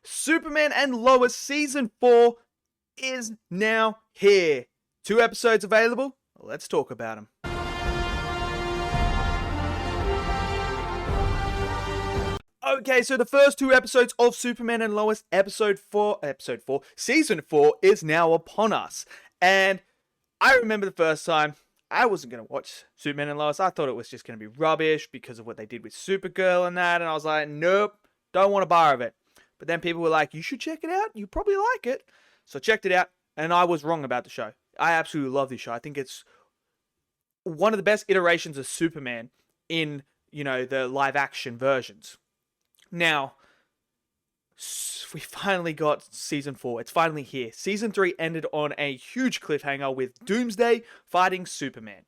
Superman and Lois Season 4 is now here. 2 episodes available. Let's talk about them. Okay, so the first 2 episodes of Superman and Lois, episode 4, Season 4 is now upon us. And I remember the first time, I wasn't going to watch Superman and Lois. I thought it was just going to be rubbish because of what they did with Supergirl and that. And I was like, nope, don't want a bar of it. But then people were like, you should check it out. You probably like it. So I checked it out, and I was wrong about the show. I absolutely love this show. I think it's one of the best iterations of Superman in, the live action versions. Now, we finally got Season 4. It's finally here. Season 3 ended on a huge cliffhanger with Doomsday fighting Superman.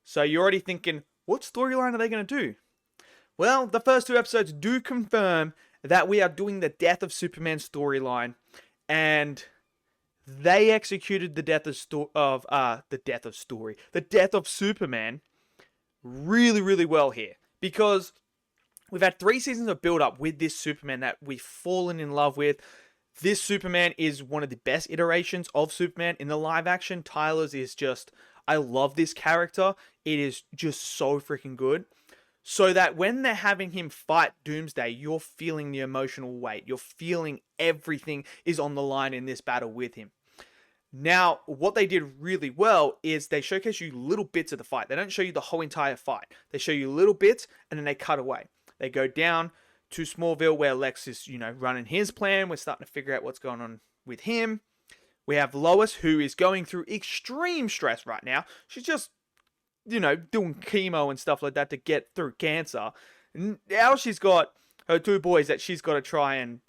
So you're already thinking, what storyline are they going to do? Well, the first 2 episodes do confirm that we are doing the Death of Superman storyline, and they executed the death of Superman really, really well here, because we've had 3 seasons of build-up with this Superman that we've fallen in love with. This Superman is one of the best iterations of Superman in the live action. Tyler's is just, I love this character. It is just so freaking good. So that when they're having him fight Doomsday, you're feeling the emotional weight. You're feeling everything is on the line in this battle with him. Now, what they did really well is they showcase you little bits of the fight. They don't show you the whole entire fight. They show you little bits and then they cut away. They go down to Smallville where Lex is, running his plan. We're starting to figure out what's going on with him. We have Lois, who is going through extreme stress right now. She's just doing chemo and stuff like that to get through cancer. Now she's got her 2 boys that she's got to try and,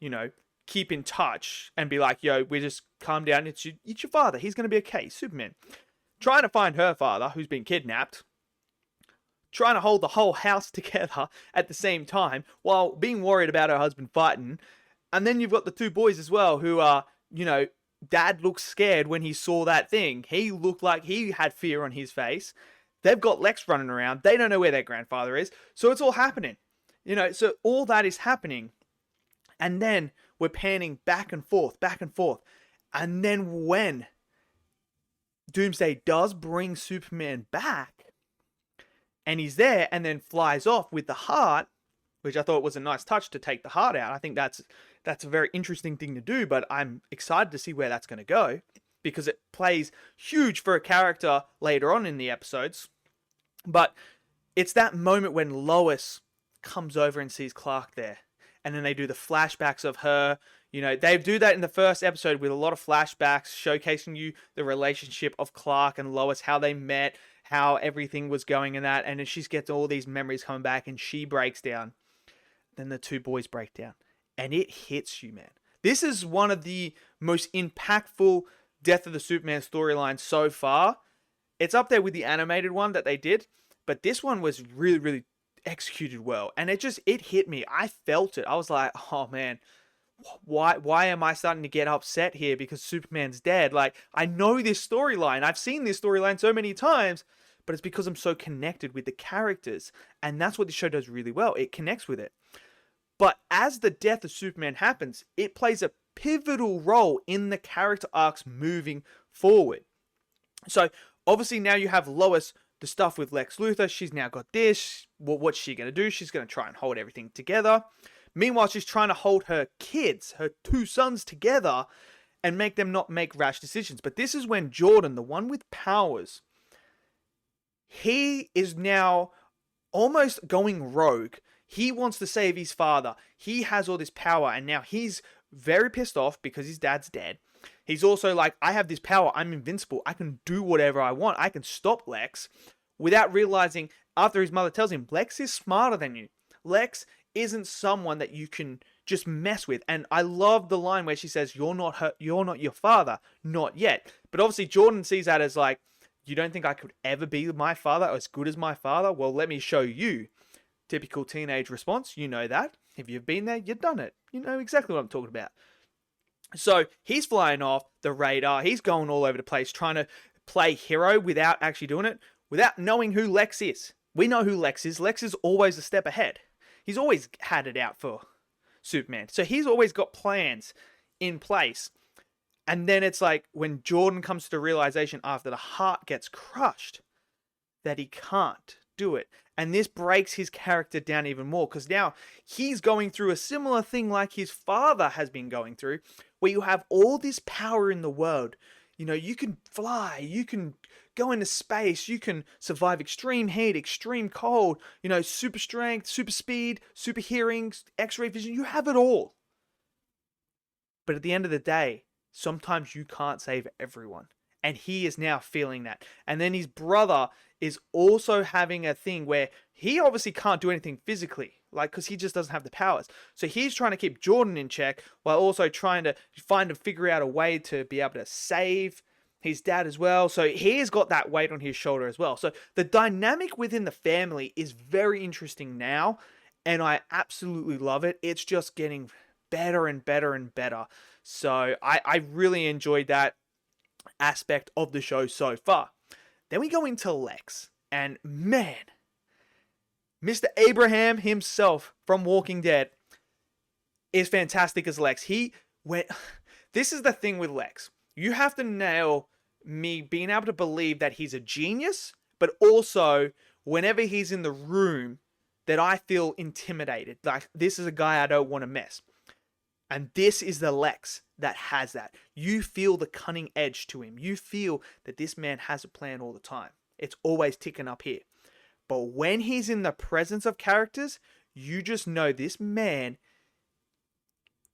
keep in touch and be like, yo, we just calm down. It's your father. He's going to be okay. Superman. Trying to find her father, who's been kidnapped. Trying to hold the whole house together at the same time while being worried about her husband fighting. And then you've got the 2 boys as well who are, Dad looked scared when he saw that thing. He looked like he had fear on his face. They've got Lex running around. They don't know where their grandfather is. So it's all happening. So all that is happening. And then we're panning back and forth. And then when Doomsday does bring Superman back, and he's there and then flies off with the heart, which I thought was a nice touch to take the heart out. I think that's a very interesting thing to do, but I'm excited to see where that's going to go, because it plays huge for a character later on in the episodes. But it's that moment when Lois comes over and sees Clark there. And then they do the flashbacks of her. They do that in the first episode with a lot of flashbacks showcasing you the relationship of Clark and Lois, how they met, how everything was going in that. And then she gets all these memories coming back and she breaks down. Then the 2 boys break down. And it hits you, man. This is one of the most impactful Death of the Superman storylines so far. It's up there with the animated one that they did. But this one was really, really executed well. And it hit me. I felt it. I was like, oh man, why am I starting to get upset here because Superman's dead? Like, I know this storyline. I've seen this storyline so many times, but it's because I'm so connected with the characters. And that's what the show does really well. It connects with it. But as the death of Superman happens, it plays a pivotal role in the character arcs moving forward. So obviously now you have Lois, the stuff with Lex Luthor. She's now got this. What's she going to do? She's going to try and hold everything together. Meanwhile, she's trying to hold her kids, her 2 sons together and make them not make rash decisions. But this is when Jordan, the one with powers, he is now almost going rogue. He wants to save his father. He has all this power and now he's very pissed off because his dad's dead. He's also like, I have this power. I'm invincible. I can do whatever I want. I can stop Lex, without realizing, after his mother tells him, Lex is smarter than you. Lex isn't someone that you can just mess with. And I love the line where she says, you're not your father. Not yet. But obviously Jordan sees that as like, you don't think I could ever be my father, as good as my father? Well, let me show you. Typical teenage response. You know that. If you've been there, you've done it. You know exactly what I'm talking about. So he's flying off the radar. He's going all over the place trying to play hero without actually doing it, without knowing who Lex is. We know who Lex is. Lex is always a step ahead. He's always had it out for Superman. So he's always got plans in place. And then it's like when Jordan comes to the realization after the heart gets crushed that he can't do it. And this breaks his character down even more because now he's going through a similar thing like his father has been going through, where you have all this power in the world. You know, you can fly, you can go into space, you can survive extreme heat, extreme cold, you know, super strength, super speed, super hearing, X-ray vision, you have it all. But at the end of the day, sometimes you can't save everyone. And he is now feeling that. And then his brother is also having a thing where he obviously can't do anything physically, like, because he just doesn't have the powers. So he's trying to keep Jordan in check while also trying to figure out a way to be able to save his dad as well. So he's got that weight on his shoulder as well. So the dynamic within the family is very interesting now. And I absolutely love it. It's just getting better and better and better. So I really enjoyed that aspect of the show so far. Then we go into Lex, and man, Mr. Abraham himself from Walking Dead is fantastic as Lex. This is the thing with Lex. You have to nail me being able to believe that he's a genius, but also whenever he's in the room that I feel intimidated. Like, this is a guy I don't want to mess. And this is the Lex that has that. You feel the cunning edge to him. You feel that this man has a plan all the time. It's always ticking up here. But when he's in the presence of characters, you just know this man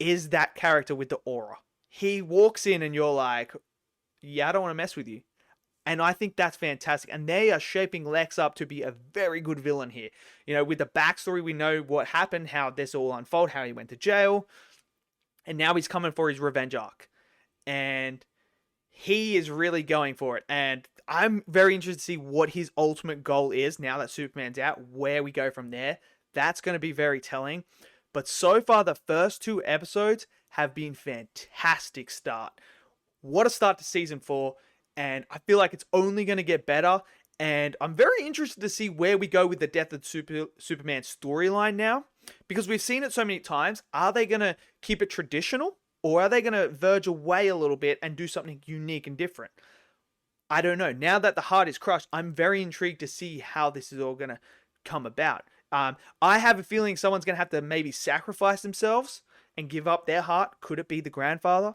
is that character with the aura. He walks in and you're like, yeah, I don't want to mess with you. And I think that's fantastic. And they are shaping Lex up to be a very good villain here. You know, with the backstory, we know what happened, how this all unfolded, how he went to jail. And now he's coming for his revenge arc. And he is really going for it. And I'm very interested to see what his ultimate goal is now that Superman's out, where we go from there. That's going to be very telling. But so far, the first 2 episodes have been fantastic start. What a start to season 4. And I feel like it's only going to get better. And I'm very interested to see where we go with the Death of Superman storyline now. Because we've seen it so many times. Are they going to keep it traditional? Or are they going to verge away a little bit and do something unique and different? I don't know. Now that the heart is crushed, I'm very intrigued to see how this is all going to come about. I have a feeling someone's going to have to maybe sacrifice themselves and give up their heart. Could it be the grandfather?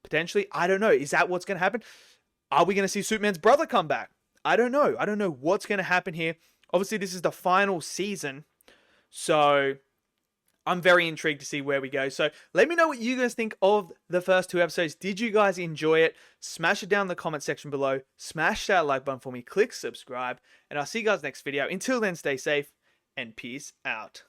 Potentially. I don't know. Is that what's going to happen? Are we going to see Superman's brother come back? I don't know. I don't know what's going to happen here. Obviously, this is the final season. So I'm very intrigued to see where we go. So let me know what you guys think of the first 2 episodes. Did you guys enjoy it? Smash it down in the comment section below. Smash that like button for me. Click subscribe. And I'll see you guys next video. Until then, stay safe and peace out.